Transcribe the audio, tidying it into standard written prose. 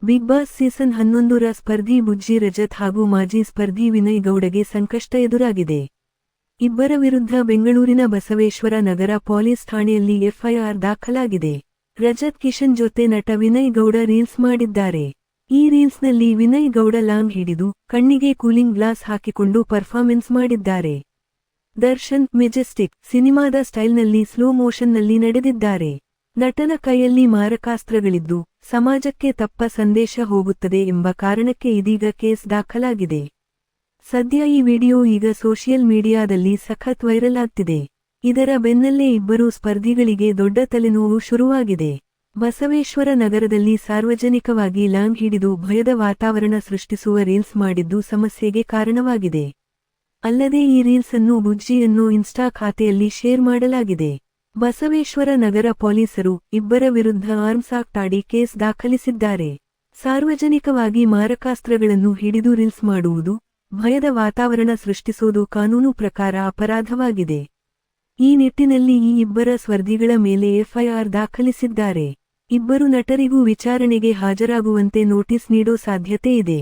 Big boss season 11 ರ ಸ್ಪರ್ಧಿ ಬುಜ್ಜಿ ರಜತ್ ಹಾಗೂ ಮಾಜಿ ಸ್ಪರ್ಧಿ ವಿನಯ್ ಗೌಡಗೆ ಸಂಕಷ್ಟ ಎದುರಾಗಿದೆ. ಇಬ್ಬರ ವಿರುದ್ಧ ಬೆಂಗಳೂರಿನ ಬಸವೇಶ್ವರ ನಗರ ಪೊಲೀಸ್ ಠಾಣೆಯಲ್ಲಿ ಎಫ್ಐಆರ್ ದಾಖಲಾಗಿದೆ. ರಜತ್ ಕಿಶನ್ ಜೊತೆ ನಟ ವಿನಯ್ ಗೌಡ ರೀಲ್ಸ್ ಮಾಡಿದ್ದಾರೆ. ಈ ರೀಲ್ಸ್ನಲ್ಲಿ ವಿನಯ್ ಗೌಡ ಲಾಂಗ್ ಹಿಡಿದು ಕಣ್ಣಿಗೆ ಕೂಲಿಂಗ್ ಗ್ಲಾಸ್ ಹಾಕಿಕೊಂಡು ಪರ್ಫಾರ್ಮೆನ್ಸ್ ಮಾಡಿದ್ದಾರೆ. ದರ್ಶನ್ ಮೆಜೆಸ್ಟಿಕ್ ಸಿನಿಮಾದ ಸ್ಟೈಲ್ನಲ್ಲಿ ಸ್ಲೋ ಮೋಷನ್ನಲ್ಲಿ ನಡೆದಿದ್ದಾರೆ. ನಟನ ಕೈಯಲ್ಲಿ ಮಾರಕಾಸ್ತ್ರಗಳಿದ್ದು ಸಮಾಜಕ್ಕೆ ತಪ್ಪ ಸಂದೇಶ ಹೋಗುತ್ತದೆ ಎಂಬ ಕಾರಣಕ್ಕೆ ಇದೀಗ ಕೇಸ್ ದಾಖಲಾಗಿದೆ. ಸದ್ಯ ಈ ವಿಡಿಯೋ ಈಗ ಸೋಷಿಯಲ್ ಮೀಡಿಯಾದಲ್ಲಿ ಸಖತ್ ವೈರಲ್ ಆಗ್ತಿದೆ. ಇದರ ಬೆನ್ನಲ್ಲೇ ಇಬ್ಬರು ಸ್ಪರ್ಧಿಗಳಿಗೆ ದೊಡ್ಡ ತಲೆನೋವು ಶುರುವಾಗಿದೆ. ಬಸವೇಶ್ವರ ನಗರದಲ್ಲಿ ಸಾರ್ವಜನಿಕವಾಗಿ ಲಾಂಗ್ ಹಿಡಿದು ಭಯದ ವಾತಾವರಣ ಸೃಷ್ಟಿಸುವ ರೀಲ್ಸ್ ಮಾಡಿದ್ದು ಸಮಸ್ಯೆಗೆ ಕಾರಣವಾಗಿದೆ. ಅಲ್ಲದೆ ಈ ರೀಲ್ಸ್ ಅನ್ನು ಬುಜ್ಜಿ ಅನ್ನೋ ಇನ್ಸ್ಟಾ ಖಾತೆಯಲ್ಲಿ ಶೇರ್ ಮಾಡಲಾಗಿದೆ. ಬಸವೇಶ್ವರ ನಗರ ಪೊಲೀಸರು ಇಬ್ಬರ ವಿರುದ್ಧ ಆರ್ಮ್ಸ್ ಆಕ್ಟ್ ಅಡಿ ಕೇಸ್ ದಾಖಲಿಸಿದ್ದಾರೆ. ಸಾರ್ವಜನಿಕವಾಗಿ ಮಾರಕಾಸ್ತ್ರಗಳನ್ನು ಹಿಡಿದು ರೀಲ್ಸ್ ಮಾಡುವುದು, ಭಯದ ವಾತಾವರಣ ಸೃಷ್ಟಿಸುವುದು ಕಾನೂನು ಪ್ರಕಾರ ಅಪರಾಧವಾಗಿದೆ. ಈ ನಿಟ್ಟಿನಲ್ಲಿ ಈ ಇಬ್ಬರ ಸ್ಪರ್ಧಿಗಳ ಮೇಲೆ ಎಫ್ಐಆರ್ ದಾಖಲಿಸಿದ್ದಾರೆ. ಇಬ್ಬರು ನಟರಿಗೂ ವಿಚಾರಣೆಗೆ ಹಾಜರಾಗುವಂತೆ ನೋಟಿಸ್ ನೀಡೋ ಸಾಧ್ಯತೆ ಇದೆ.